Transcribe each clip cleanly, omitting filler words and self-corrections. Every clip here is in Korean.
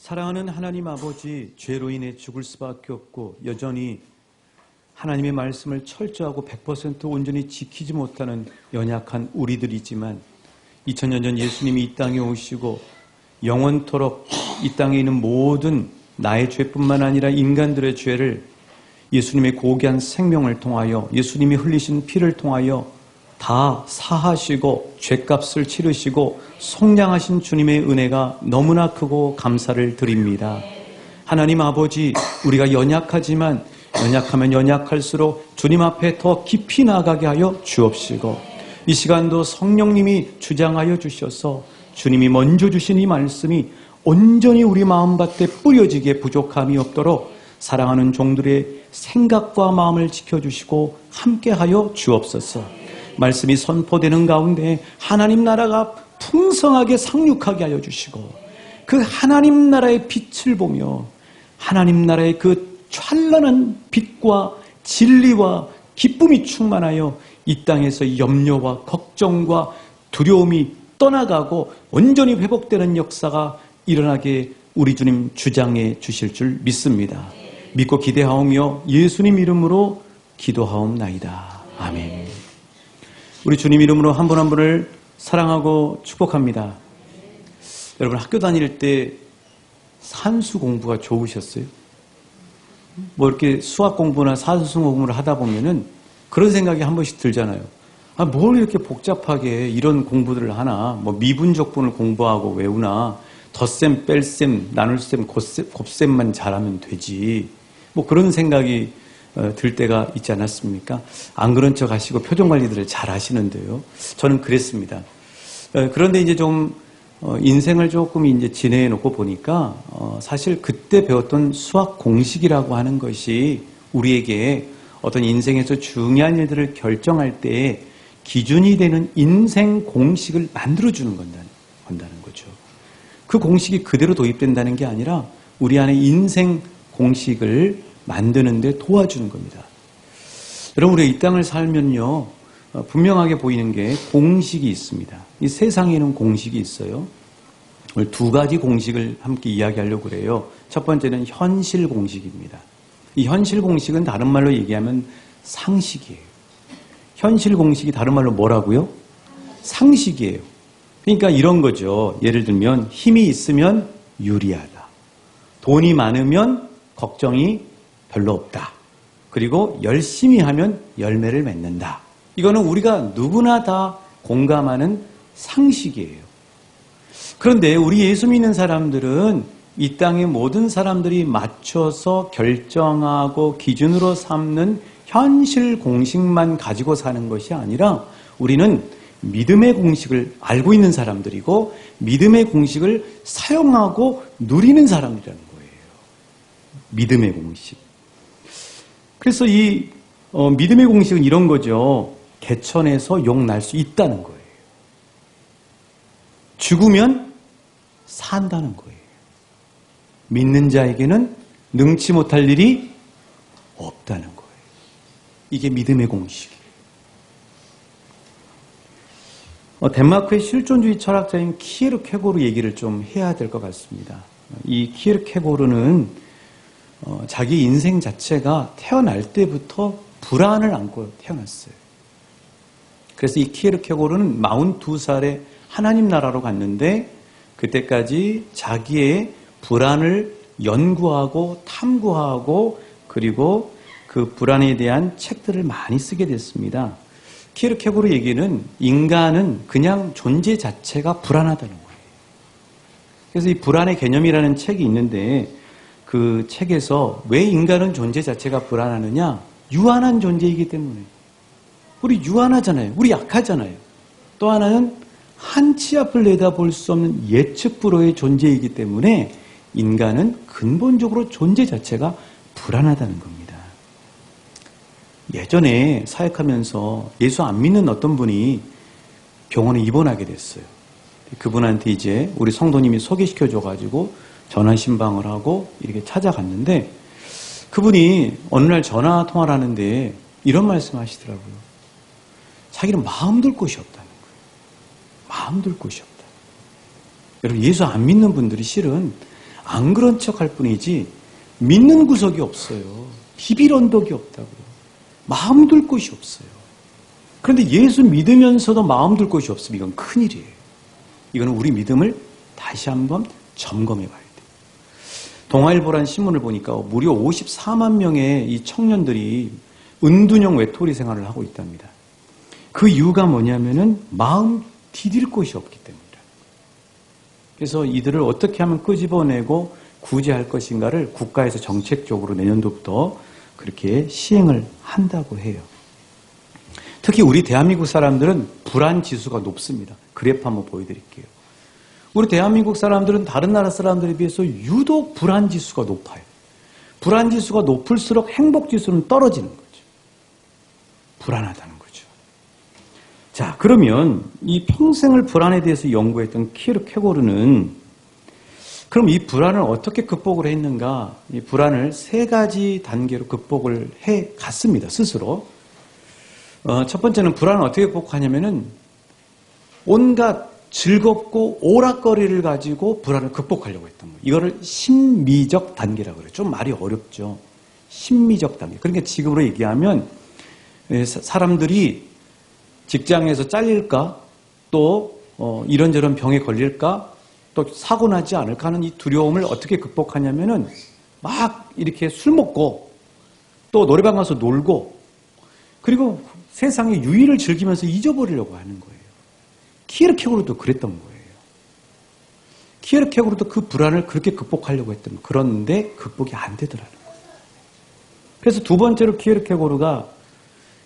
사랑하는 하나님 아버지, 죄로 인해 죽을 수밖에 없고 여전히 하나님의 말씀을 철저하고 100% 온전히 지키지 못하는 연약한 우리들이지만 2000년 전 예수님이 이 땅에 오시고 영원토록 이 땅에 있는 모든 나의 죄뿐만 아니라 인간들의 죄를 예수님의 고귀한 생명을 통하여 예수님이 흘리신 피를 통하여 다 사하시고 죄값을 치르시고 속량하신 주님의 은혜가 너무나 크고 감사를 드립니다. 하나님 아버지, 우리가 연약하지만 연약하면 연약할수록 주님 앞에 더 깊이 나가게 하여 주옵시고 이 시간도 성령님이 주장하여 주셔서 주님이 먼저 주신 이 말씀이 온전히 우리 마음밭에 뿌려지기에 부족함이 없도록 사랑하는 종들의 생각과 마음을 지켜주시고 함께하여 주옵소서. 말씀이 선포되는 가운데 하나님 나라가 풍성하게 상륙하게 하여 주시고 그 하나님 나라의 빛을 보며 하나님 나라의 그 찬란한 빛과 진리와 기쁨이 충만하여 이 땅에서 염려와 걱정과 두려움이 떠나가고 온전히 회복되는 역사가 일어나게 우리 주님 주장해 주실 줄 믿습니다. 믿고 기대하오며 예수님 이름으로 기도하옵나이다. 아멘. 우리 주님 이름으로 한 분 한 분을 사랑하고 축복합니다. 여러분 학교 다닐 때 산수 공부가 좋으셨어요? 뭐 이렇게 수학 공부나 산수 공부를 하다 보면은 그런 생각이 한 번씩 들잖아요. 아, 뭘 이렇게 복잡하게 이런 공부들을 하나? 뭐 미분적분을 공부하고 외우나? 덧셈, 뺄셈, 나눌셈, 곱셈만 잘하면 되지. 뭐 그런 생각이 들 때가 있지 않았습니까? 안 그런 척 하시고 표정 관리들을 잘 하시는데요. 저는 그랬습니다. 그런데 이제 좀 인생을 조금 이제 지내해 놓고 보니까 사실 그때 배웠던 수학 공식이라고 하는 것이 우리에게 어떤 인생에서 중요한 일들을 결정할 때 기준이 되는 인생 공식을 만들어주는 건다는 거죠. 그 공식이 그대로 도입된다는 게 아니라 우리 안에 인생 공식을 만드는 데 도와주는 겁니다. 여러분, 우리가 이 땅을 살면요, 분명하게 보이는 게 공식이 있습니다. 이 세상에는 공식이 있어요. 오늘 두 가지 공식을 함께 이야기하려고 그래요. 첫 번째는 현실 공식입니다. 이 현실 공식은 다른 말로 얘기하면 상식이에요. 현실 공식이 다른 말로 뭐라고요? 상식이에요. 그러니까 이런 거죠. 예를 들면 힘이 있으면 유리하다. 돈이 많으면 걱정이 별로 없다. 그리고 열심히 하면 열매를 맺는다. 이거는 우리가 누구나 다 공감하는 상식이에요. 그런데 우리 예수 믿는 사람들은 이 땅의 모든 사람들이 맞춰서 결정하고 기준으로 삼는 현실 공식만 가지고 사는 것이 아니라 우리는 믿음의 공식을 알고 있는 사람들이고 믿음의 공식을 사용하고 누리는 사람이라는 거예요. 믿음의 공식. 그래서 이 믿음의 공식은 이런 거죠. 개천에서 용 날 수 있다는 거예요. 죽으면 산다는 거예요. 믿는 자에게는 능치 못할 일이 없다는 거예요. 이게 믿음의 공식이에요. 덴마크의 실존주의 철학자인 키에르케고르 얘기를 좀 해야 될 것 같습니다. 이 키에르케고르는 자기 인생 자체가 태어날 때부터 불안을 안고 태어났어요. 그래서 이 키에르케고르는 42살에 하나님 나라로 갔는데 그때까지 자기의 불안을 연구하고 탐구하고 그리고 그 불안에 대한 책들을 많이 쓰게 됐습니다. 키에르케고르 얘기는 인간은 그냥 존재 자체가 불안하다는 거예요. 그래서 이 불안의 개념이라는 책이 있는데 그 책에서 왜 인간은 존재 자체가 불안하느냐? 유한한 존재이기 때문에. 우리 유한하잖아요. 우리 약하잖아요. 또 하나는 한치 앞을 내다볼 수 없는 예측 불허의 존재이기 때문에 인간은 근본적으로 존재 자체가 불안하다는 겁니다. 예전에 사역하면서 예수 안 믿는 어떤 분이 병원에 입원하게 됐어요. 그분한테 이제 우리 성도님이 소개시켜줘가지고 전화 신방을 하고 이렇게 찾아갔는데 그분이 어느 날 전화 통화를 하는데 이런 말씀 하시더라고요. 자기는 마음 둘 곳이 없다는 거예요. 마음 둘 곳이 없다. 여러분, 예수 안 믿는 분들이 실은 안 그런 척할 뿐이지 믿는 구석이 없어요. 비빌 언덕이 없다고요. 마음 둘 곳이 없어요. 그런데 예수 믿으면서도 마음 둘 곳이 없으면 이건 큰일이에요. 이거는 우리 믿음을 다시 한번 점검해 봐야 돼요. 동아일보라는 신문을 보니까 무려 54만 명의 이 청년들이 은둔형 외톨이 생활을 하고 있답니다. 그 이유가 뭐냐면은 마음 디딜 곳이 없기 때문이다. 그래서 이들을 어떻게 하면 끄집어내고 구제할 것인가를 국가에서 정책적으로 내년도부터 그렇게 시행을 한다고 해요. 특히 우리 대한민국 사람들은 불안 지수가 높습니다. 그래프 한번 보여드릴게요. 우리 대한민국 사람들은 다른 나라 사람들에 비해서 유독 불안 지수가 높아요. 불안 지수가 높을수록 행복 지수는 떨어지는 거죠. 불안하다는 거죠. 자, 그러면 이 평생을 불안에 대해서 연구했던 키에르케고르는 그럼 이 불안을 어떻게 극복을 했는가? 이 불안을 3가지 단계로 극복을 해 갔습니다. 스스로. 첫 번째는 불안을 어떻게 극복하냐면은 온갖 즐겁고 오락거리를 가지고 불안을 극복하려고 했던 거예요. 이거를 심미적 단계라고 그래요. 좀 말이 어렵죠. 심미적 단계. 그러니까 지금으로 얘기하면 사람들이 직장에서 잘릴까? 또 이런저런 병에 걸릴까? 또 사고 나지 않을까 하는 이 두려움을 어떻게 극복하냐면은 막 이렇게 술 먹고 또 노래방 가서 놀고 그리고 세상의 유의를 즐기면서 잊어버리려고 하는 거예요. 키에르케고르도 그랬던 거예요. 키에르케고르도 그 불안을 그렇게 극복하려고 했던 거예요. 그런데 극복이 안 되더라는 거예요. 그래서 두 번째로 키에르케고르가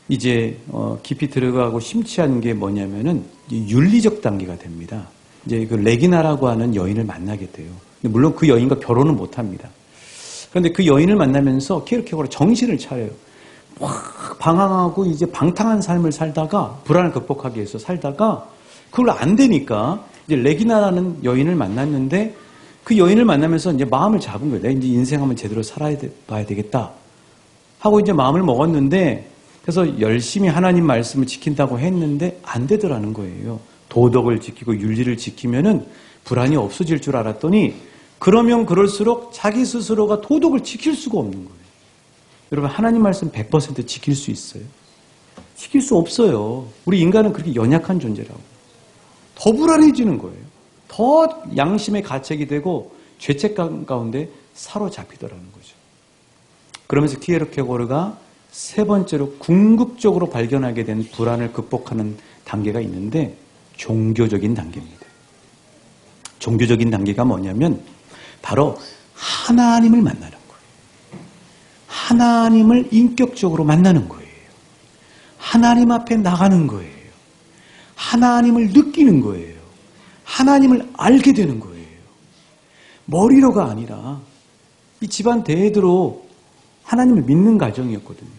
이제 깊이 들어가고 심취한 게 뭐냐면은 윤리적 단계가 됩니다. 이제 그 레기나라고 하는 여인을 만나게 돼요. 물론 그 여인과 결혼은 못 합니다. 그런데 그 여인을 만나면서 키에르케고르가 정신을 차려요. 확 방황하고 이제 방탕한 삶을 살다가 불안을 극복하기 위해서 살다가 그걸로 안 되니까 이제 레기나라는 여인을 만났는데 그 여인을 만나면서 이제 마음을 잡은 거예요. 내가 이제 인생 한번 제대로 살아봐야 되겠다 하고 이제 마음을 먹었는데 그래서 열심히 하나님 말씀을 지킨다고 했는데 안 되더라는 거예요. 도덕을 지키고 윤리를 지키면은 불안이 없어질 줄 알았더니 그러면 그럴수록 자기 스스로가 도덕을 지킬 수가 없는 거예요. 여러분 하나님 말씀 100% 지킬 수 있어요? 지킬 수 없어요. 우리 인간은 그렇게 연약한 존재라고. 더 불안해지는 거예요. 더 양심의 가책이 되고 죄책감 가운데 사로잡히더라는 거죠. 그러면서 키에르케고르가 3번째로 궁극적으로 발견하게 된 불안을 극복하는 단계가 있는데 종교적인 단계입니다. 종교적인 단계가 뭐냐면 바로 하나님을 만나는 거예요. 하나님을 인격적으로 만나는 거예요. 하나님 앞에 나가는 거예요. 하나님을 느끼는 거예요. 하나님을 알게 되는 거예요. 머리로가 아니라 이 집안 대대로 하나님을 믿는 가정이었거든요.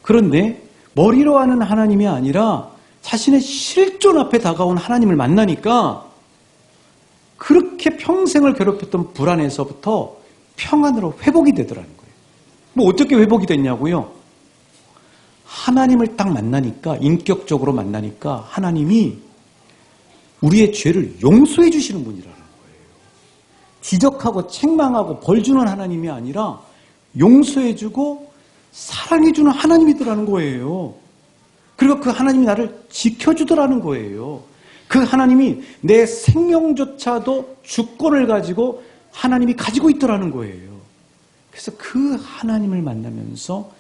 그런데 머리로 하는 하나님이 아니라 자신의 실존 앞에 다가온 하나님을 만나니까 그렇게 평생을 괴롭혔던 불안에서부터 평안으로 회복이 되더라는 거예요. 뭐 어떻게 회복이 됐냐고요? 하나님을 딱 만나니까, 인격적으로 만나니까 하나님이 우리의 죄를 용서해 주시는 분이라는 거예요. 지적하고 책망하고 벌 주는 하나님이 아니라 용서해 주고 사랑해 주는 하나님이더라는 거예요. 그리고 그 하나님이 나를 지켜주더라는 거예요. 그 하나님이 내 생명조차도 주권을 가지고 하나님이 가지고 있더라는 거예요. 그래서 그 하나님을 만나면서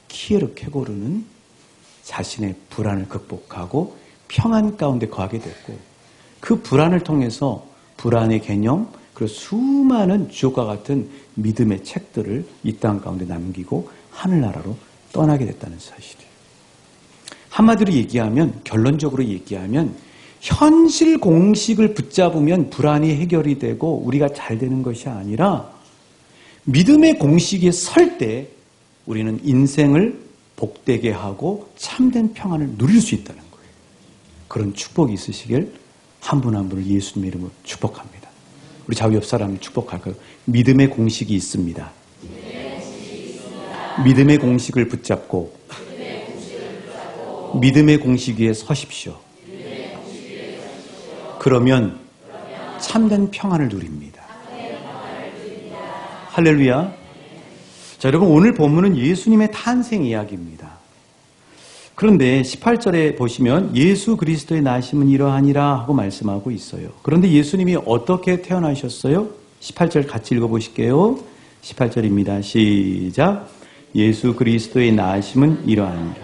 키에르케고르는 자신의 불안을 극복하고 평안 가운데 거하게 됐고 그 불안을 통해서 불안의 개념 그리고 수많은 주옥과 같은 믿음의 책들을 이 땅 가운데 남기고 하늘나라로 떠나게 됐다는 사실이에요. 한마디로 얘기하면 결론적으로 얘기하면 현실 공식을 붙잡으면 불안이 해결이 되고 우리가 잘 되는 것이 아니라 믿음의 공식에 설 때 우리는 인생을 복되게 하고 참된 평안을 누릴 수 있다는 거예요. 그런 축복이 있으시길 한 분 한 분을 예수님의 이름으로 축복합니다. 우리 좌우 옆 사람 축복할까요? 믿음의 공식이 있습니다. 믿음의 공식을 붙잡고 믿음의 공식 위에 서십시오. 그러면 참된 평안을 누립니다. 할렐루야. 자, 여러분 오늘 본문은 예수님의 탄생 이야기입니다. 그런데 18절에 보시면 예수 그리스도의 나심은 이러하니라 하고 말씀하고 있어요. 그런데 예수님이 어떻게 태어나셨어요? 18절 같이 읽어보실게요. 18절입니다. 시작. 예수 그리스도의 나심은 이러하니라.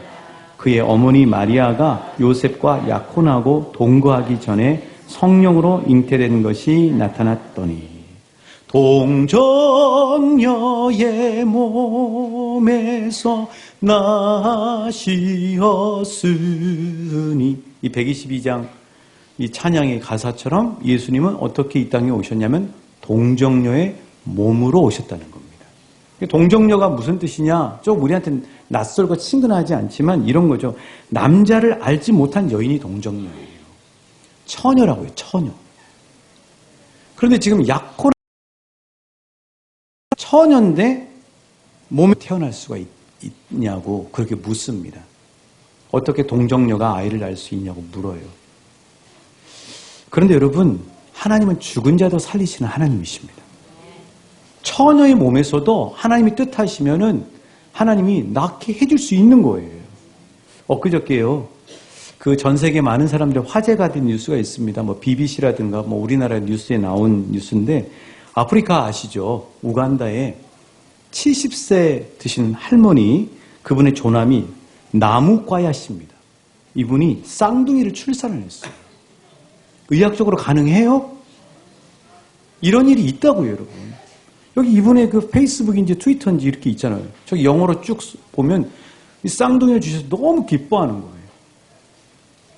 그의 어머니 마리아가 요셉과 약혼하고 동거하기 전에 성령으로 잉태된 것이 나타났더니 동정녀의 몸에서 나시었으니 이 122장 이 찬양의 가사처럼 예수님은 어떻게 이 땅에 오셨냐면 동정녀의 몸으로 오셨다는 겁니다. 동정녀가 무슨 뜻이냐? 좀 우리한테는 낯설고 친근하지 않지만 이런 거죠. 남자를 알지 못한 여인이 동정녀예요. 처녀라고요. 처녀. 그런데 지금 약혼 처녀인데 몸에 태어날 수가 있냐고 그렇게 묻습니다. 어떻게 동정녀가 아이를 낳을 수 있냐고 물어요. 그런데 여러분, 하나님은 죽은 자도 살리시는 하나님이십니다. 처녀의 몸에서도 하나님이 뜻하시면은 하나님이 낳게 해줄 수 있는 거예요. 엊그저께요. 그 전 세계 많은 사람들 화제가 된 뉴스가 있습니다. 뭐 BBC라든가 뭐 우리나라 뉴스에 나온 뉴스인데 아프리카 아시죠? 우간다에 70세 드신 할머니, 그분의 조남이 나무과야 씨입니다. 이분이 쌍둥이를 출산을 했어요. 의학적으로 가능해요? 이런 일이 있다고요, 여러분. 여기 이분의 그 페이스북인지 트위터인지 이렇게 있잖아요. 저기 영어로 쭉 보면 이 쌍둥이를 주셔서 너무 기뻐하는 거예요.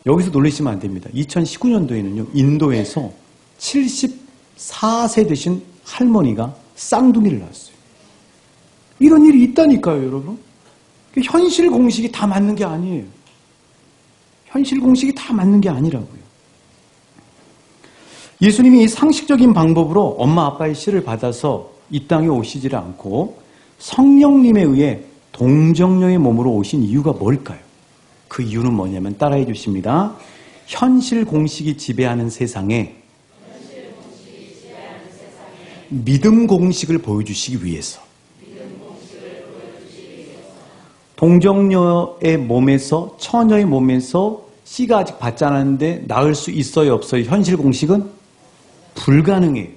여기서 놀라시면 안 됩니다. 2019년도에는요, 인도에서 74세 되신 할머니가 쌍둥이를 낳았어요. 이런 일이 있다니까요, 여러분. 현실 공식이 다 맞는 게 아니에요. 현실 공식이 다 맞는 게 아니라고요. 예수님이 이 상식적인 방법으로 엄마 아빠의 씨를 받아서 이 땅에 오시지를 않고 성령님에 의해 동정녀의 몸으로 오신 이유가 뭘까요? 그 이유는 뭐냐면 따라해 주십니다. 현실 공식이 지배하는 세상에 믿음 공식을 보여주시기 위해서. 동정녀의 몸에서, 처녀의 몸에서 씨가 아직 받지 않았는데 낳을 수 있어요, 없어요? 현실 공식은 불가능해요.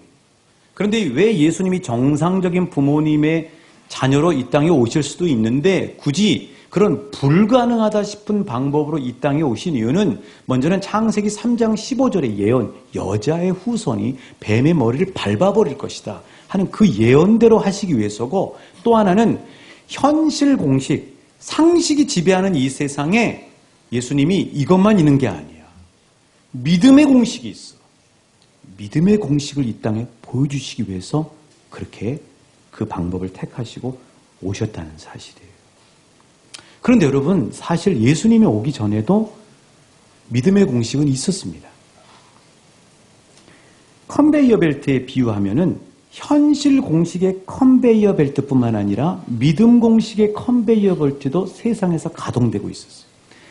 그런데 왜 예수님이 정상적인 부모님의 자녀로 이 땅에 오실 수도 있는데 굳이 그런 불가능하다 싶은 방법으로 이 땅에 오신 이유는 먼저는 창세기 3장 15절의 예언, 여자의 후손이 뱀의 머리를 밟아버릴 것이다 하는 그 예언대로 하시기 위해서고, 또 하나는 현실 공식, 상식이 지배하는 이 세상에 예수님이 이것만 있는 게 아니야. 믿음의 공식이 있어. 믿음의 공식을 이 땅에 보여주시기 위해서 그렇게 그 방법을 택하시고 오셨다는 사실이에요. 그런데 여러분, 사실 예수님이 오기 전에도 믿음의 공식은 있었습니다. 컨베이어 벨트에 비유하면은 현실 공식의 컨베이어 벨트뿐만 아니라 믿음 공식의 컨베이어 벨트도 세상에서 가동되고 있었어요.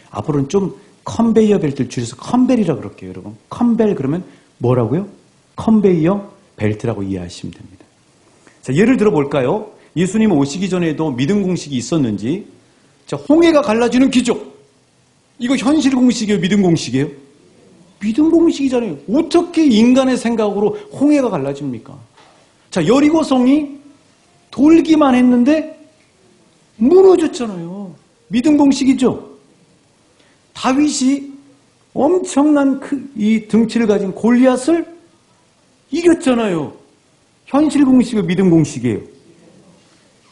앞으로는 좀 컨베이어 벨트를 줄여서 컨벨이라고 그럴게요, 여러분. 컨벨 그러면 뭐라고요? 컨베이어 벨트라고 이해하시면 됩니다. 자, 예를 들어 볼까요? 예수님 오시기 전에도 믿음 공식이 있었는지. 자, 홍해가 갈라지는 기적. 이거 현실 공식이에요, 믿음 공식이에요? 믿음 공식이잖아요. 어떻게 인간의 생각으로 홍해가 갈라집니까? 자, 여리고성이 돌기만 했는데 무너졌잖아요. 믿음 공식이죠. 다윗이 엄청난 이 등치를 가진 골리앗을 이겼잖아요. 현실 공식이에요, 믿음 공식이에요?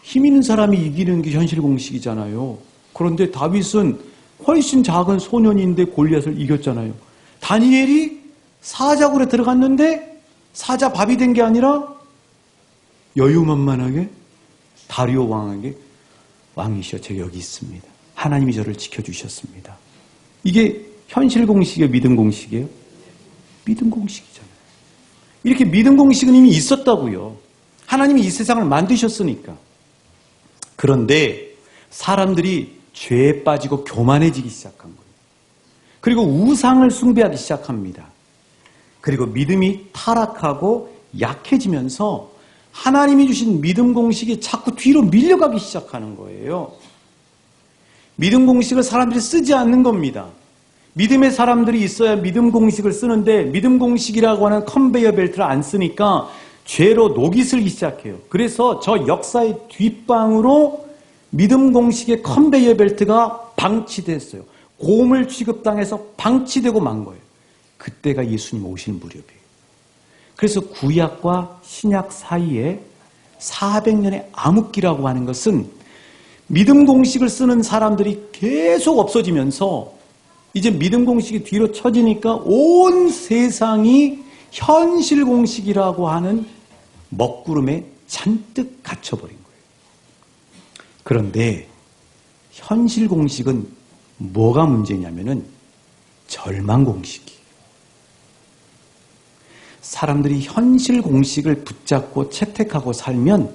힘 있는 사람이 이기는 게 현실 공식이잖아요. 그런데 다윗은 훨씬 작은 소년인데 골리앗을 이겼잖아요. 다니엘이 사자굴에 들어갔는데 사자 밥이 된 게 아니라 여유만만하게 다리오 왕에게 왕이시여 제가 여기 있습니다. 하나님이 저를 지켜주셨습니다. 이게 현실 공식이에요, 믿음 공식이에요? 믿음 공식이잖아요. 이렇게 믿음 공식은 이미 있었다고요. 하나님이 이 세상을 만드셨으니까. 그런데 사람들이 죄에 빠지고 교만해지기 시작한 거예요. 그리고 우상을 숭배하기 시작합니다. 그리고 믿음이 타락하고 약해지면서 하나님이 주신 믿음 공식이 자꾸 뒤로 밀려가기 시작하는 거예요. 믿음 공식을 사람들이 쓰지 않는 겁니다. 믿음의 사람들이 있어야 믿음 공식을 쓰는데 믿음 공식이라고 하는 컨베이어 벨트를 안 쓰니까 죄로 녹이 슬기 시작해요. 그래서 저 역사의 뒷방으로 믿음 공식의 컨베이어 벨트가 방치됐어요. 고음을 취급당해서 방치되고 만 거예요. 그때가 예수님 오실 무렵이에요. 그래서 구약과 신약 사이에 400년의 암흑기라고 하는 것은 믿음 공식을 쓰는 사람들이 계속 없어지면서 이제 믿음 공식이 뒤로 처지니까 온 세상이 현실 공식이라고 하는 먹구름에 잔뜩 갇혀버린 거예요. 그런데 현실 공식은 뭐가 문제냐면은 절망 공식이에요. 사람들이 현실 공식을 붙잡고 채택하고 살면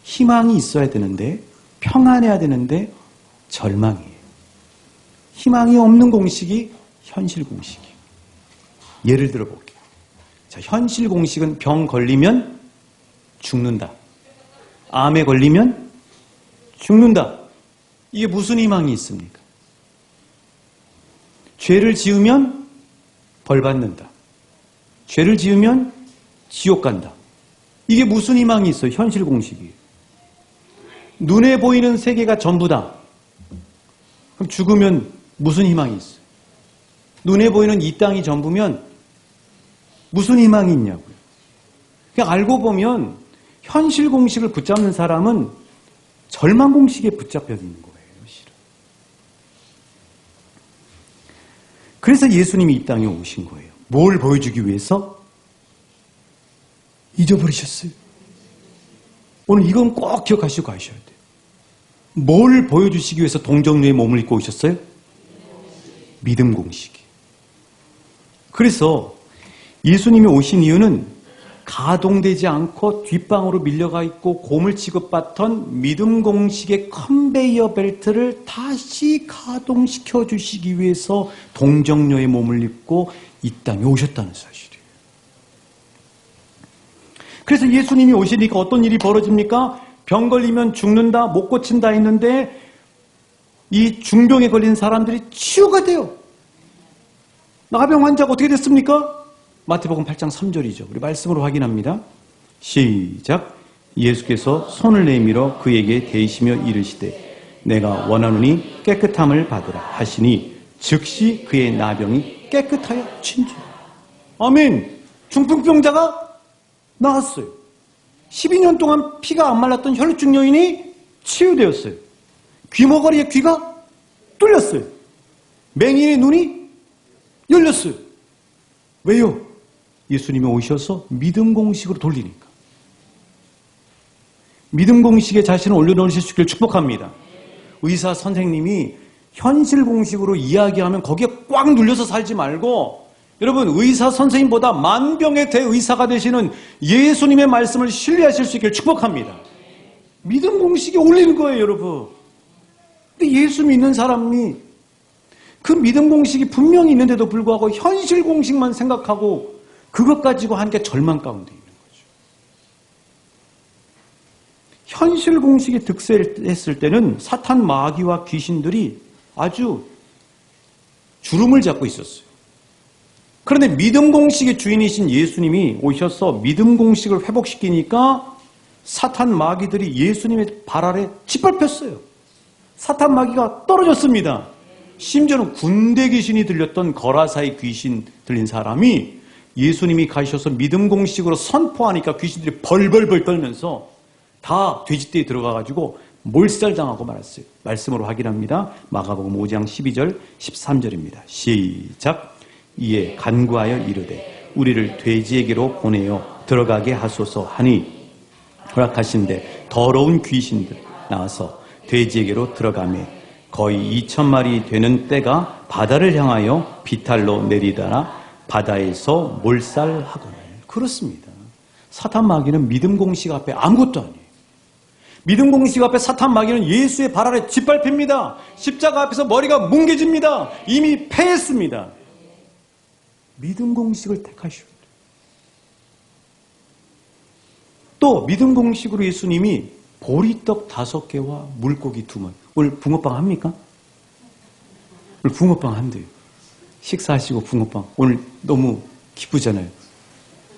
희망이 있어야 되는데 평안해야 되는데 절망이에요. 희망이 없는 공식이 현실 공식이에요. 예를 들어 볼게요. 자, 현실 공식은 병 걸리면 죽는다. 암에 걸리면 죽는다. 이게 무슨 희망이 있습니까? 죄를 지으면 벌 받는다. 죄를 지으면 지옥 간다. 이게 무슨 희망이 있어요? 현실 공식이. 눈에 보이는 세계가 전부다. 그럼 죽으면 무슨 희망이 있어요? 눈에 보이는 이 땅이 전부면 무슨 희망이 있냐고요. 그냥 알고 보면 현실 공식을 붙잡는 사람은 절망 공식에 붙잡혀 있는 거예요. 실은. 그래서 예수님이 이 땅에 오신 거예요. 뭘 보여주기 위해서? 잊어버리셨어요. 오늘 이건 꼭 기억하시고 가셔야 돼요. 뭘 보여주시기 위해서 동정녀의 몸을 입고 오셨어요? 믿음 공식이. 그래서 예수님이 오신 이유는 가동되지 않고 뒷방으로 밀려가 있고 곰을 취급받던 믿음 공식의 컨베이어 벨트를 다시 가동시켜 주시기 위해서 동정녀의 몸을 입고 이 땅에 오셨다는 사실이에요. 그래서 예수님이 오시니까 어떤 일이 벌어집니까? 병 걸리면 죽는다, 못 고친다 했는데 이 중병에 걸린 사람들이 치유가 돼요. 나병 환자가 어떻게 됐습니까? 마태복음 8장 3절이죠. 우리 말씀으로 확인합니다. 시작. 예수께서 손을 내밀어 그에게 대시며 이르시되 내가 원하노니 깨끗함을 받으라 하시니 즉시 그의 나병이 깨끗하여 친지라. 아멘. 중풍병자가 나았어요. 12년 동안 피가 안 말랐던 혈루증 여인이 치유되었어요. 귀머거리의 귀가 뚫렸어요. 맹인의 눈이 열렸어요. 왜요? 예수님이 오셔서 믿음 공식으로 돌리니까. 믿음 공식에 자신을 올려놓으실 수 있기를 축복합니다. 의사 선생님이 현실 공식으로 이야기하면 거기에 꽉 눌려서 살지 말고 여러분 의사 선생님보다 만병의 대의사가 되시는 예수님의 말씀을 신뢰하실 수 있기를 축복합니다. 믿음 공식에 올리는 거예요, 여러분. 근데 예수 믿는 사람이 그 믿음 공식이 분명히 있는데도 불구하고 현실 공식만 생각하고 그것 가지고 하니까 절망 가운데 있는 거죠. 현실 공식이 득세했을 때는 사탄 마귀와 귀신들이 아주 주름을 잡고 있었어요. 그런데 믿음 공식의 주인이신 예수님이 오셔서 믿음 공식을 회복시키니까 사탄 마귀들이 예수님의 발 아래 짓밟혔어요. 사탄 마귀가 떨어졌습니다. 심지어는 군대 귀신이 들렸던 거라사의 귀신 들린 사람이 예수님이 가셔서 믿음 공식으로 선포하니까 귀신들이 벌벌벌 떨면서 다 돼지떼에 들어가가지고 몰살당하고 말았어요. 말씀으로 확인합니다. 마가복음 5장 12절 13절입니다. 시작. 이에 간구하여 이르되 우리를 돼지에게로 보내어 들어가게 하소서 하니 허락하신대 더러운 귀신들 나와서 돼지에게로 들어가매 거의 2,000마리 되는 떼가 바다를 향하여 비탈로 내리다가 바다에서 몰살하거늘. 그렇습니다. 사탄 마귀는 믿음 공식 앞에 아무것도 아니에요. 믿음 공식 앞에 사탄 마귀는 예수의 발 아래 짓밟힙니다. 십자가 앞에서 머리가 뭉개집니다. 이미 패했습니다. 믿음 공식을 택하셔야 돼요. 또 믿음 공식으로 예수님이 보리떡 5개와 물고기 2마리. 오늘 붕어빵 합니까? 오늘 붕어빵 한대요. 식사하시고 붕어빵. 오늘 너무 기쁘잖아요.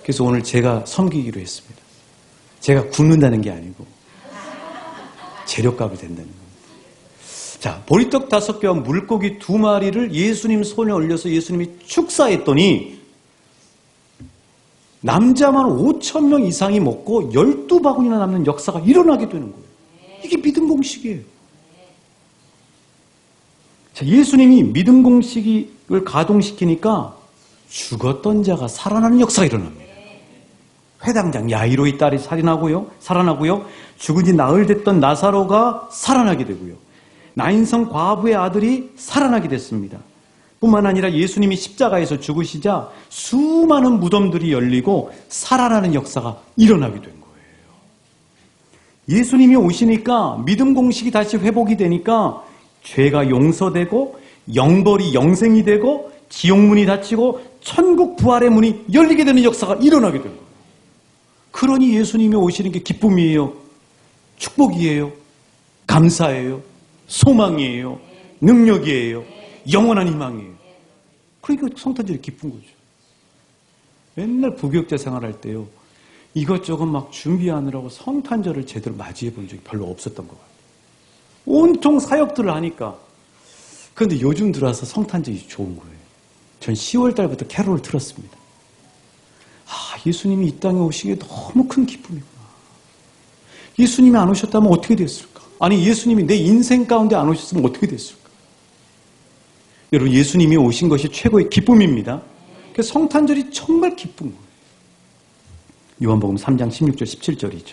그래서 오늘 제가 섬기기로 했습니다. 제가 굶는다는 게 아니고 재료값이 된다는 겁니다. 자, 보리떡 5개와 물고기 2마리를 예수님 손에 올려서 예수님이 축사했더니 남자만 5,000명 이상이 먹고 12바구니나 남는 역사가 일어나게 되는 거예요. 이게 믿음 공식이에요. 자, 예수님이 믿음 공식을 가동시키니까 죽었던 자가 살아나는 역사가 일어납니다. 회당장 야이로의 딸이 살아나고요. 죽은 지 나흘 됐던 나사로가 살아나게 되고요. 나인성 과부의 아들이 살아나게 됐습니다. 뿐만 아니라 예수님이 십자가에서 죽으시자 수많은 무덤들이 열리고 살아나는 역사가 일어나게 된 거예요. 예수님이 오시니까 믿음 공식이 다시 회복이 되니까 죄가 용서되고 영벌이 영생이 되고 지옥문이 닫히고 천국 부활의 문이 열리게 되는 역사가 일어나게 된 거예요. 그러니 예수님이 오시는 게 기쁨이에요. 축복이에요. 감사예요. 소망이에요. 능력이에요. 영원한 희망이에요. 그러니까 성탄절이 기쁜 거죠. 맨날 부교육자 생활할 때요. 이것저것 막 준비하느라고 성탄절을 제대로 맞이해 본 적이 별로 없었던 것 같아요. 온통 사역들을 하니까. 그런데 요즘 들어와서 성탄절이 좋은 거예요. 전 10월 달부터 캐롤을 틀었습니다. 예수님이 이 땅에 오신 게 너무 큰 기쁨이구나. 예수님이 안 오셨다면 어떻게 됐을까? 아니, 예수님이 내 인생 가운데 안 오셨으면 어떻게 됐을까? 여러분, 예수님이 오신 것이 최고의 기쁨입니다. 그래서 성탄절이 정말 기쁜 거예요. 요한복음 3장 16절 17절이죠.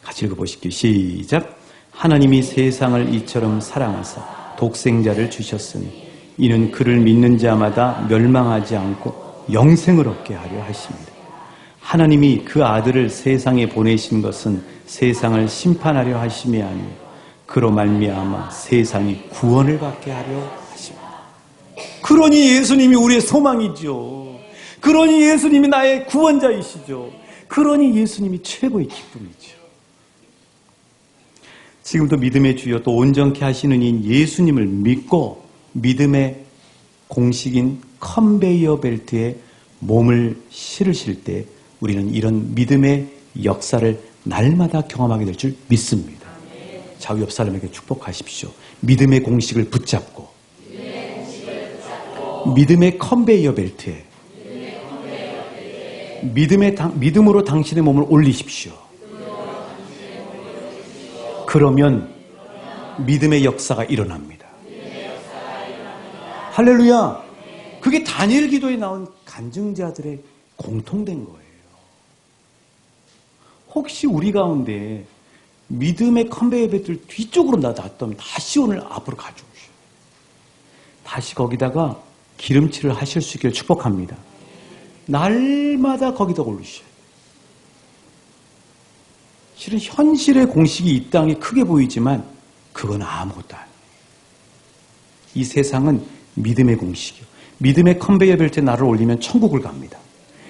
같이 읽어보실게요. 시작. 하나님이 세상을 이처럼 사랑하사 독생자를 주셨으니 이는 그를 믿는 자마다 멸망하지 않고 영생을 얻게 하려 하십니다. 하나님이 그 아들을 세상에 보내신 것은 세상을 심판하려 하심이 아니요 그로 말미암아 세상이 구원을 받게 하려 하십니다. 그러니 예수님이 우리의 소망이죠. 그러니 예수님이 나의 구원자이시죠. 그러니 예수님이 최고의 기쁨이죠. 지금도 믿음의 주여 또 온전케 하시는 이 예수님을 믿고 믿음의 공식인 컨베이어 벨트에 몸을 실으실 때 우리는 이런 믿음의 역사를 날마다 경험하게 될 줄 믿습니다. 자, 옆 사람에게 축복하십시오. 믿음의 공식을 붙잡고 믿음의 컨베이어 벨트에 믿음으로 당신의 몸을 올리십시오. 그러면 믿음의 역사가 일어납니다. 할렐루야! 그게 다니엘 기도에 나온 간증자들의 공통된 거예요. 혹시 우리 가운데 믿음의 컨베이어 벨트를 뒤쪽으로 놔뒀다면 다시 오늘 앞으로 가져오셔요. 다시 거기다가 기름칠을 하실 수 있기를 축복합니다. 날마다 거기다 올리셔요. 실은 현실의 공식이 이 땅에 크게 보이지만 그건 아무것도 아니에요. 이 세상은 믿음의 공식이요. 믿음의 컨베이어 벨트에 나를 올리면 천국을 갑니다.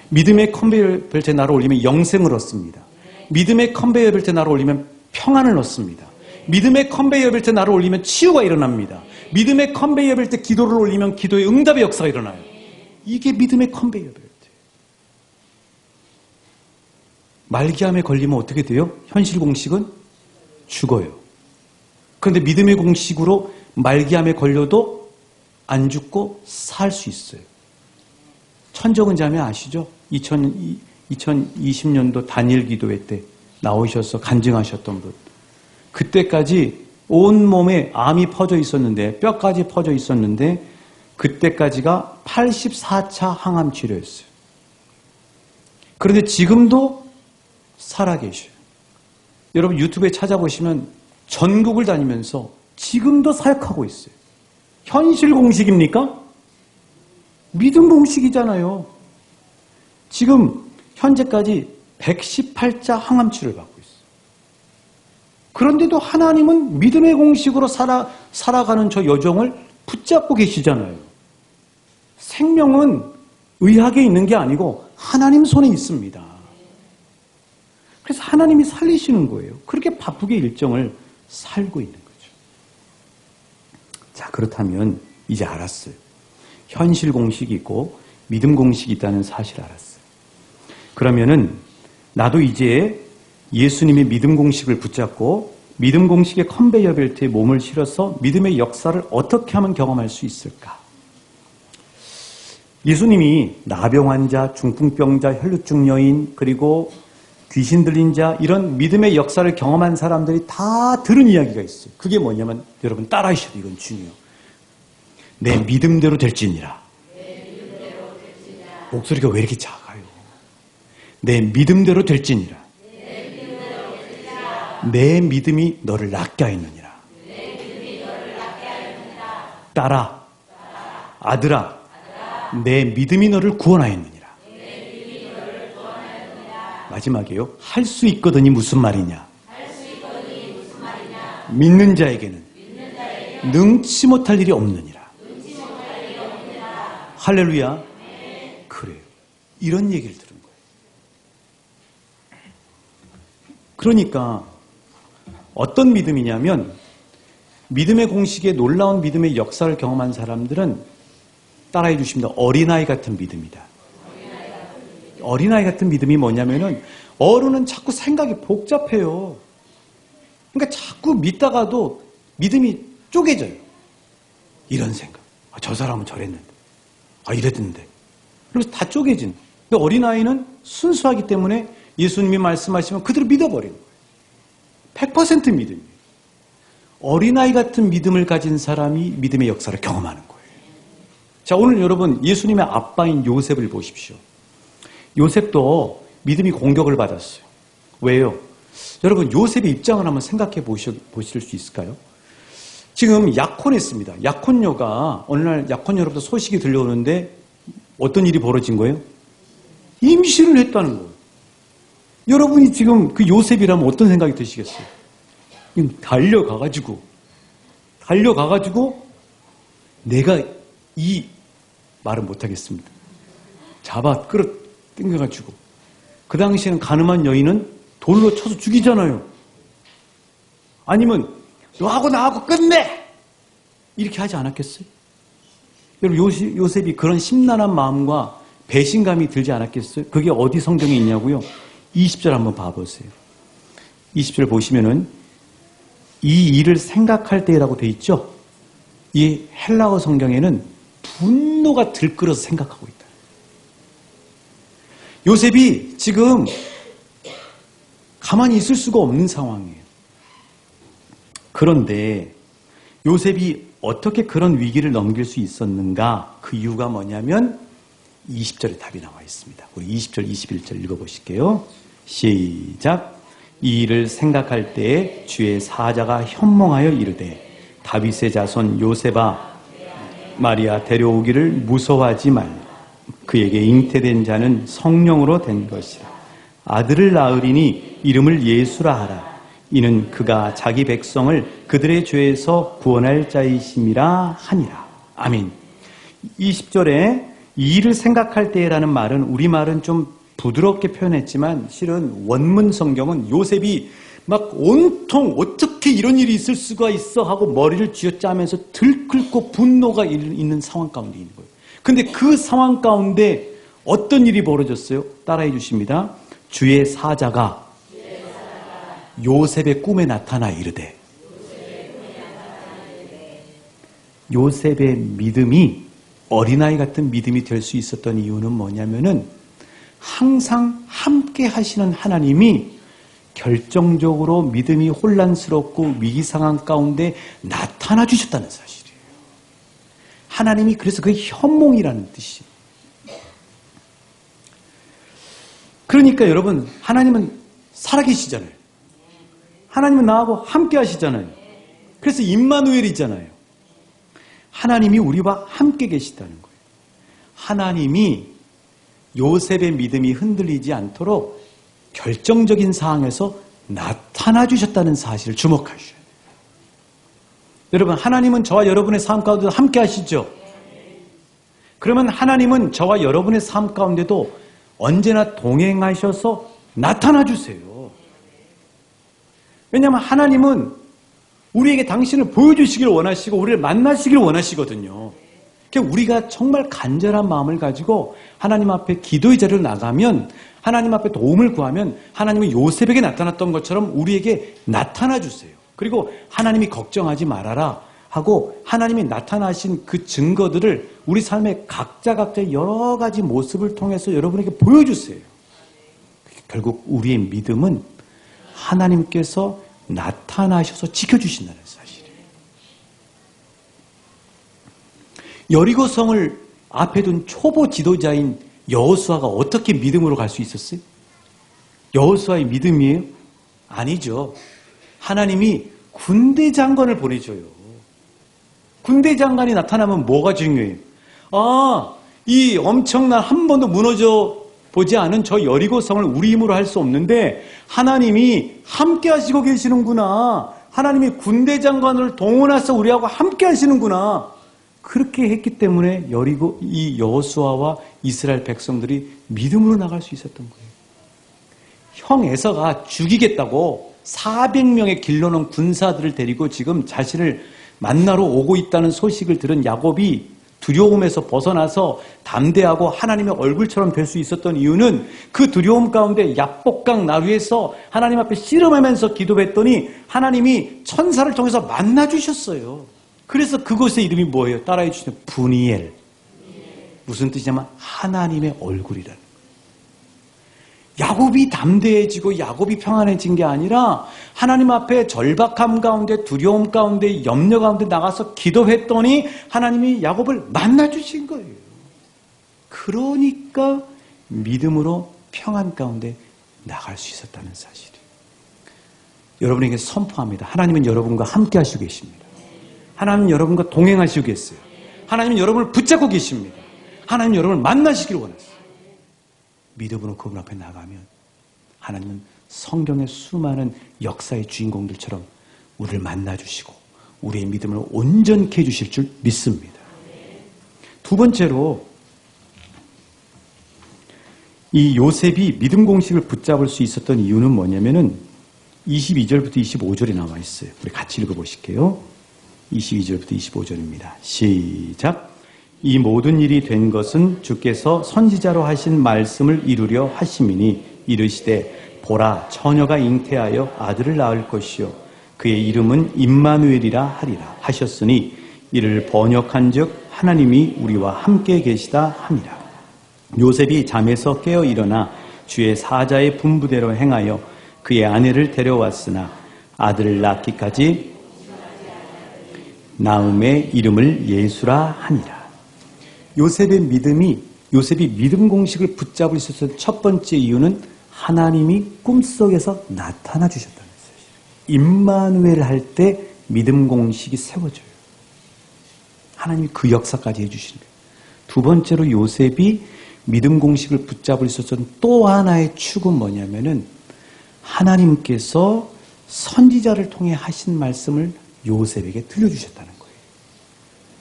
믿음의 컨베이어 벨트에 나를 올리면 영생을 얻습니다. 믿음의 컨베이어 벨트에 나를 올리면 평안을 얻습니다. 믿음의 컨베이어 벨트에 나를 올리면 치유가 일어납니다. 믿음의 컨베이어 벨트에 기도를 올리면 기도의 응답의 역사가 일어나요. 이게 믿음의 컨베이어 벨트. 말기암에 걸리면 어떻게 돼요? 현실 공식은 죽어요. 그런데 믿음의 공식으로 말기암에 걸려도 안 죽고 살 수 있어요. 천정은 자매 아시죠? 2020년도 단일 기도회 때 나오셔서 간증하셨던 분. 그때까지 온몸에 암이 퍼져 있었는데, 뼈까지 퍼져 있었는데 그때까지가 84차 항암 치료였어요. 그런데 지금도 살아계셔요. 여러분 유튜브에 찾아보시면 전국을 다니면서 지금도 사역하고 있어요. 현실 공식입니까? 믿음 공식이잖아요. 지금 현재까지 118자 항암 치료를 받고 있어요. 그런데도 하나님은 믿음의 공식으로 살아가는 저 여정을 붙잡고 계시잖아요. 생명은 의학에 있는 게 아니고 하나님 손에 있습니다. 그래서 하나님이 살리시는 거예요. 그렇게 바쁘게 일정을 살고 있는 거죠. 자, 그렇다면 이제 알았어요. 현실 공식이 있고 믿음 공식이 있다는 사실을 알았어요. 그러면은 나도 이제 예수님의 믿음 공식을 붙잡고 믿음 공식의 컨베이어 벨트에 몸을 실어서 믿음의 역사를 어떻게 하면 경험할 수 있을까? 예수님이 나병 환자, 중풍병자, 혈루증 여인, 그리고 귀신 들린 자, 이런 믿음의 역사를 경험한 사람들이 다 들은 이야기가 있어요. 그게 뭐냐면 여러분 따라하셔도 이건 중요해요. 내 믿음대로 될지니라. 목소리가 왜 이렇게 작아요? 내 믿음대로 될지니라. 내 믿음이 너를 낫게 하였느니라. 딸아, 아들아, 내 믿음이 너를 구원하였느니라. 마지막이에요. 할 수 있거든이 무슨 말이냐? 믿는 자에게는 능치 못할 일이 없느니라. 할렐루야. 그래요. 이런 얘기를 들은 거예요. 그러니까 어떤 믿음이냐면 믿음의 공식에 놀라운 믿음의 역사를 경험한 사람들은 따라해 주십니다. 어린아이 같은 믿음이다. 어린아이 같은 믿음이 뭐냐면은 어른은 자꾸 생각이 복잡해요. 그러니까 자꾸 믿다가도 믿음이 쪼개져요. 이런 생각. 아, 저 사람은 저랬는데. 아, 이랬는데. 그래서 다 쪼개진. 근데 어린아이는 순수하기 때문에 예수님이 말씀하시면 그대로 믿어버리는 거예요. 100% 믿음이에요. 어린아이 같은 믿음을 가진 사람이 믿음의 역사를 경험하는 거예요. 자, 오늘 여러분 예수님의 아빠인 요셉을 보십시오. 요셉도 믿음이 공격을 받았어요. 왜요? 여러분 요셉의 입장을 한번 생각해 보실 수 있을까요? 지금 약혼했습니다. 약혼녀가 어느 날 약혼녀로부터 소식이 들려오는데 어떤 일이 벌어진 거예요? 임신을 했다는 거예요. 여러분이 지금 그 요셉이라면 어떤 생각이 드시겠어요? 달려가가지고 내가 이 말은 못하겠습니다. 잡아 끌어 당겨가지고 그 당시에는 가늠한 여인은 돌로 쳐서 죽이잖아요. 아니면 너하고 나하고 끝내! 이렇게 하지 않았겠어요? 여러분 요셉이 그런 심란한 마음과 배신감이 들지 않았겠어요? 그게 어디 성경에 있냐고요? 20절 한번 봐보세요. 20절 보시면은 이 일을 생각할 때라고 돼 있죠? 이 헬라어 성경에는 분노가 들끓어서 생각하고 있다. 요셉이 지금 가만히 있을 수가 없는 상황이에요. 그런데 요셉이 어떻게 그런 위기를 넘길 수 있었는가? 그 이유가 뭐냐면 20절에 답이 나와 있습니다. 우리 20절, 21절 읽어보실게요. 시작. 이 일을 생각할 때에 주의 사자가 현몽하여 이르되 다윗의 자손 요셉아 마리아 데려오기를 무서워하지 말라. 그에게 잉태된 자는 성령으로 된 것이라. 아들을 낳으리니 이름을 예수라 하라. 이는 그가 자기 백성을 그들의 죄에서 구원할 자이심이라 하니라. 아멘. 20절에 이 일을 생각할 때라는 말은 우리말은 좀 부드럽게 표현했지만 실은 원문 성경은 요셉이 막 온통 어떻게 이런 일이 있을 수가 있어 하고 머리를 쥐어짜면서 들끓고 분노가 있는 상황 가운데 있는 거예요. 근데 그 상황 가운데 어떤 일이 벌어졌어요? 따라해 주십니다. 주의 사자가 요셉의 꿈에 나타나 이르되. 요셉의 믿음이 어린아이 같은 믿음이 될 수 있었던 이유는 뭐냐면은 항상 함께 하시는 하나님이 결정적으로 믿음이 혼란스럽고 위기 상황 가운데 나타나 주셨다는 사실이에요. 하나님이 그래서 그게 현몽이라는 뜻이에요. 그러니까 여러분 하나님은 살아계시잖아요. 하나님은 나하고 함께 하시잖아요. 그래서 임마누엘이잖아요. 하나님이 우리와 함께 계시다는 거예요. 하나님이 요셉의 믿음이 흔들리지 않도록 결정적인 상황에서 나타나 주셨다는 사실을 주목하셔야 돼요. 여러분 하나님은 저와 여러분의 삶 가운데도 함께 하시죠. 그러면 하나님은 저와 여러분의 삶 가운데도 언제나 동행하셔서 나타나 주세요. 왜냐하면 하나님은 우리에게 당신을 보여주시기를 원하시고 우리를 만나시기를 원하시거든요. 그러니까 우리가 정말 간절한 마음을 가지고 하나님 앞에 기도의 자리로 나가면, 하나님 앞에 도움을 구하면 하나님은 요셉에게 나타났던 것처럼 우리에게 나타나 주세요. 그리고 하나님이 걱정하지 말아라 하고 하나님이 나타나신 그 증거들을 우리 삶의 각자의 여러 가지 모습을 통해서 여러분에게 보여주세요. 결국 우리의 믿음은 하나님께서 나타나셔서 지켜주신다는 사실이에요. 여리고성을 앞에 둔 초보 지도자인 여호수아가 어떻게 믿음으로 갈 수 있었어요? 여호수아의 믿음이에요? 아니죠. 하나님이 군대 장관을 보내줘요. 군대 장관이 나타나면 뭐가 중요해요? 이 엄청난 한 번도 무너져 보지 않은 저 여리고성을 우리 힘으로 할 수 없는데 하나님이 함께 하시고 계시는구나. 하나님이 군대 장관을 동원해서 우리하고 함께 하시는구나. 그렇게 했기 때문에 이 여호수아와 이스라엘 백성들이 믿음으로 나갈 수 있었던 거예요. 형 에서가 죽이겠다고 400명의 길러놓은 군사들을 데리고 지금 자신을 만나러 오고 있다는 소식을 들은 야곱이 두려움에서 벗어나서 담대하고 하나님의 얼굴처럼 될 수 있었던 이유는 그 두려움 가운데 야복강 나루에서 하나님 앞에 씨름하면서 기도했더니 하나님이 천사를 통해서 만나주셨어요. 그래서 그곳의 이름이 뭐예요? 따라해 주시면 브니엘. 무슨 뜻이냐면 하나님의 얼굴이라는 거예요. 야곱이 담대해지고 야곱이 평안해진 게 아니라 하나님 앞에 절박함 가운데 두려움 가운데 염려 가운데 나가서 기도했더니 하나님이 야곱을 만나주신 거예요. 그러니까 믿음으로 평안 가운데 나갈 수 있었다는 사실이에요. 여러분에게 선포합니다. 하나님은 여러분과 함께 하시고 계십니다. 하나님은 여러분과 동행하시고 계세요. 하나님은 여러분을 붙잡고 계십니다. 하나님은 여러분을 만나시기를 원하세요. 믿음으로 그분 앞에 나가면 하나님은 성경의 수많은 역사의 주인공들처럼 우리를 만나주시고 우리의 믿음을 온전케 해주실 줄 믿습니다. 두 번째로 이 요셉이 믿음 공식을 붙잡을 수 있었던 이유는 뭐냐면은 22절부터 25절에 나와 있어요. 우리 같이 읽어보실게요. 22절부터 25절입니다. 시작. 이 모든 일이 된 것은 주께서 선지자로 하신 말씀을 이루려 하심이니 이르시되 보라 처녀가 잉태하여 아들을 낳을 것이요 그의 이름은 임마누엘이라 하리라 하셨으니 이를 번역한즉 하나님이 우리와 함께 계시다 함이라. 요셉이 잠에서 깨어 일어나 주의 사자의 분부대로 행하여 그의 아내를 데려왔으나 아들을 낳기까지 낳음의 이름을 예수라 하니라. 요셉이 믿음 공식을 붙잡을 수 있었던 첫 번째 이유는 하나님이 꿈속에서 나타나 주셨다는 사실이에요. 임마누엘 할 때 믿음 공식이 세워져요. 하나님이 그 역사까지 해주시는 거예요. 두 번째로 요셉이 믿음 공식을 붙잡을 수 있었던 또 하나의 축은 뭐냐면은 하나님께서 선지자를 통해 하신 말씀을 요셉에게 들려주셨다는 거예요.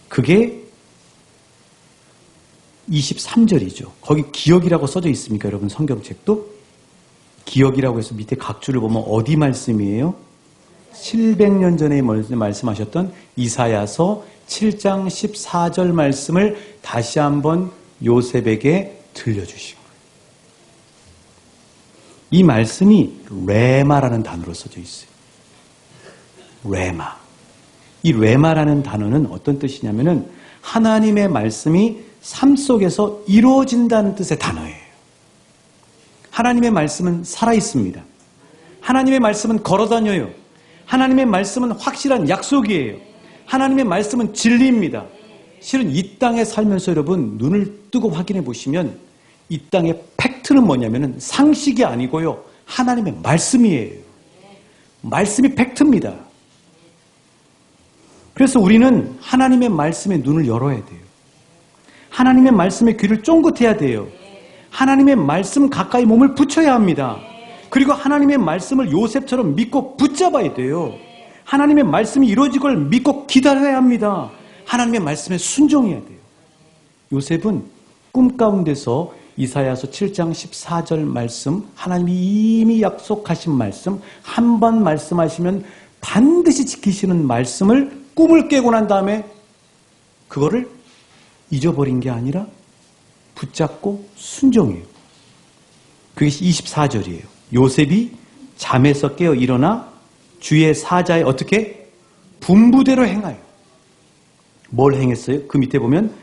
그게 23절이죠. 거기 기억이라고 써져 있습니까? 여러분 성경책도? 기억이라고 해서 밑에 각 줄을 보면 어디 말씀이에요? 700년 전에 말씀하셨던 이사야서 7장 14절 말씀을 다시 한번 요셉에게 들려주신 거예요. 이 말씀이 레마라는 단어로 써져 있어요. 레마. 이 레마라는 단어는 어떤 뜻이냐면은 하나님의 말씀이 삶 속에서 이루어진다는 뜻의 단어예요. 하나님의 말씀은 살아있습니다. 하나님의 말씀은 걸어다녀요. 하나님의 말씀은 확실한 약속이에요. 하나님의 말씀은 진리입니다. 실은 이 땅에 살면서 여러분 눈을 뜨고 확인해 보시면 이 땅의 팩트는 뭐냐면은 상식이 아니고요. 하나님의 말씀이에요. 말씀이 팩트입니다. 그래서 우리는 하나님의 말씀에 눈을 열어야 돼요. 하나님의 말씀에 귀를 쫑긋해야 돼요. 하나님의 말씀 가까이 몸을 붙여야 합니다. 그리고 하나님의 말씀을 요셉처럼 믿고 붙잡아야 돼요. 하나님의 말씀이 이루어지걸 믿고 기다려야 합니다. 하나님의 말씀에 순종해야 돼요. 요셉은 꿈 가운데서 이사야서 7장 14절 말씀, 하나님이 이미 약속하신 말씀, 한 번 말씀하시면 반드시 지키시는 말씀을 꿈을 깨고 난 다음에 그거를 잊어버린 게 아니라 붙잡고 순종해요. 그게 24절이에요. 요셉이 잠에서 깨어 일어나 주의 사자에 어떻게? 분부대로 행하여. 뭘 행했어요? 그 밑에 보면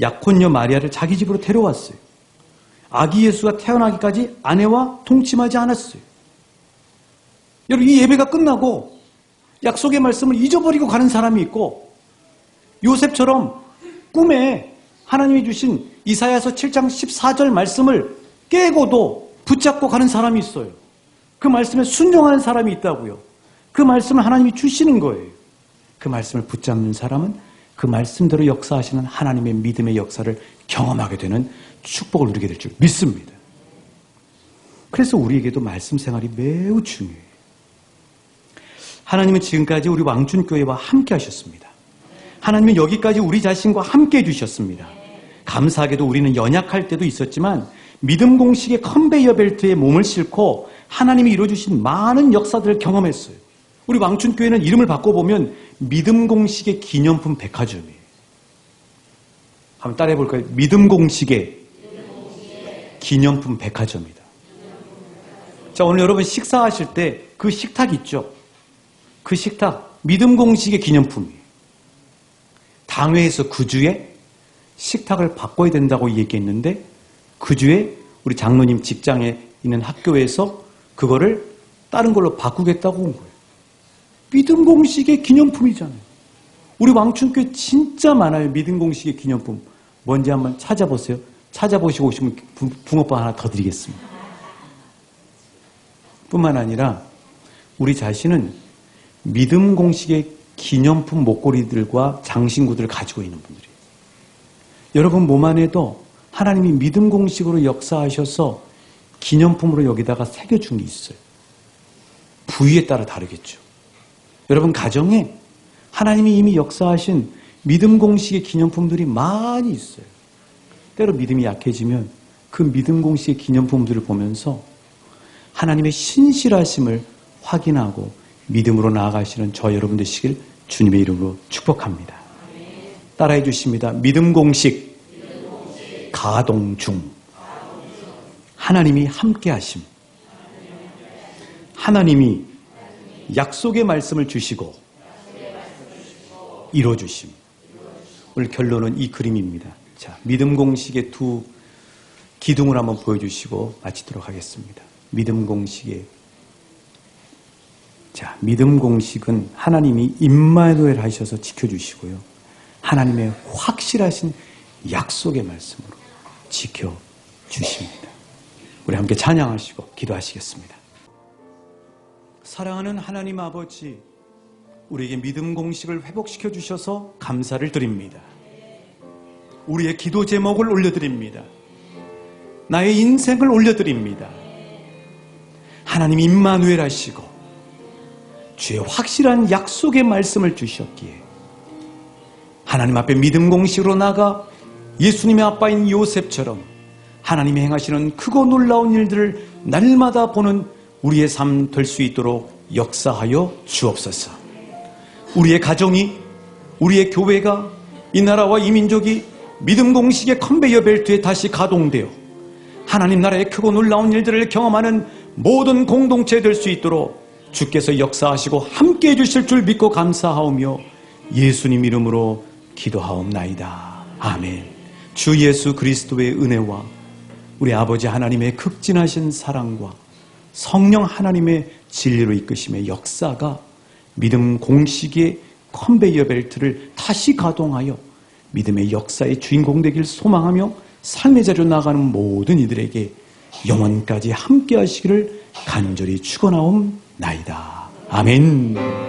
약혼녀 마리아를 자기 집으로 데려왔어요. 아기 예수가 태어나기까지 아내와 동침하지 않았어요. 여러분, 이 예배가 끝나고 약속의 말씀을 잊어버리고 가는 사람이 있고, 요셉처럼 꿈에 하나님이 주신 이사야서 7장 14절 말씀을 깨고도 붙잡고 가는 사람이 있어요. 그 말씀에 순종하는 사람이 있다고요. 그 말씀을 하나님이 주시는 거예요. 그 말씀을 붙잡는 사람은 그 말씀대로 역사하시는 하나님의 믿음의 역사를 경험하게 되는 축복을 누리게 될 줄 믿습니다. 그래서 우리에게도 말씀 생활이 매우 중요해요. 하나님은 지금까지 우리 왕춘교회와 함께 하셨습니다. 하나님은 여기까지 우리 자신과 함께 해주셨습니다. 감사하게도 우리는 연약할 때도 있었지만 믿음 공식의 컨베이어 벨트에 몸을 싣고 하나님이 이루어주신 많은 역사들을 경험했어요. 우리 왕춘교회는 이름을 바꿔보면 믿음 공식의 기념품 백화점이에요. 한번 따라해 볼까요? 믿음 공식의 기념품 백화점이다. 자, 오늘 여러분 식사하실 때 그 식탁 있죠? 그 식탁, 믿음 공식의 기념품이에요. 당회에서 그 주에 식탁을 바꿔야 된다고 얘기했는데 그 주에 우리 장로님 직장에 있는 학교에서 그거를 다른 걸로 바꾸겠다고 온 거예요. 믿음 공식의 기념품이잖아요. 우리 왕춘교회 진짜 많아요. 믿음 공식의 기념품. 뭔지 한번 찾아보세요. 찾아보시고 오시면 붕어빵 하나 더 드리겠습니다. 뿐만 아니라 우리 자신은 믿음 공식의 기념품 목걸이들과 장신구들을 가지고 있는 분들이에요. 여러분 몸 안에도 하나님이 믿음 공식으로 역사하셔서 기념품으로 여기다가 새겨준 게 있어요. 부위에 따라 다르겠죠. 여러분 가정에 하나님이 이미 역사하신 믿음 공식의 기념품들이 많이 있어요. 때로 믿음이 약해지면 그 믿음 공식의 기념품들을 보면서 하나님의 신실하심을 확인하고 믿음으로 나아가시는 저 여러분 되시길 주님의 이름으로 축복합니다. 따라해 주십니다. 믿음 공식 가동 중. 하나님이 함께 하심. 하나님이 약속의 말씀을 주시고 이루어주심. 오늘 결론은 이 그림입니다. 자, 믿음 공식의 두 기둥을 한번 보여주시고 마치도록 하겠습니다. 믿음 공식의 자, 믿음 공식은 하나님이 임마누엘 하셔서 지켜주시고요. 하나님의 확실하신 약속의 말씀으로 지켜주십니다. 우리 함께 찬양하시고 기도하시겠습니다. 사랑하는 하나님 아버지, 우리에게 믿음 공식을 회복시켜 주셔서 감사를 드립니다. 우리의 기도 제목을 올려드립니다. 나의 인생을 올려드립니다. 하나님 임마누엘 하시고 주의 확실한 약속의 말씀을 주셨기에 하나님 앞에 믿음 공식으로 나가 예수님의 아빠인 요셉처럼 하나님이 행하시는 크고 놀라운 일들을 날마다 보는 우리의 삶 될 수 있도록 역사하여 주옵소서. 우리의 가정이, 우리의 교회가, 이 나라와 이 민족이 믿음 공식의 컨베이어 벨트에 다시 가동되어 하나님 나라의 크고 놀라운 일들을 경험하는 모든 공동체 될 수 있도록 주께서 역사하시고 함께해 주실 줄 믿고 감사하오며 예수님 이름으로 기도하옵나이다. 아멘. 주 예수 그리스도의 은혜와 우리 아버지 하나님의 극진하신 사랑과 성령 하나님의 진리로 이끄심의 역사가 믿음 공식의 컨베이어 벨트를 다시 가동하여 믿음의 역사의 주인공 되길 소망하며 삶의 자리로 나가는 모든 이들에게 영원까지 함께 하시기를 간절히 축원하옵나이다. 아멘.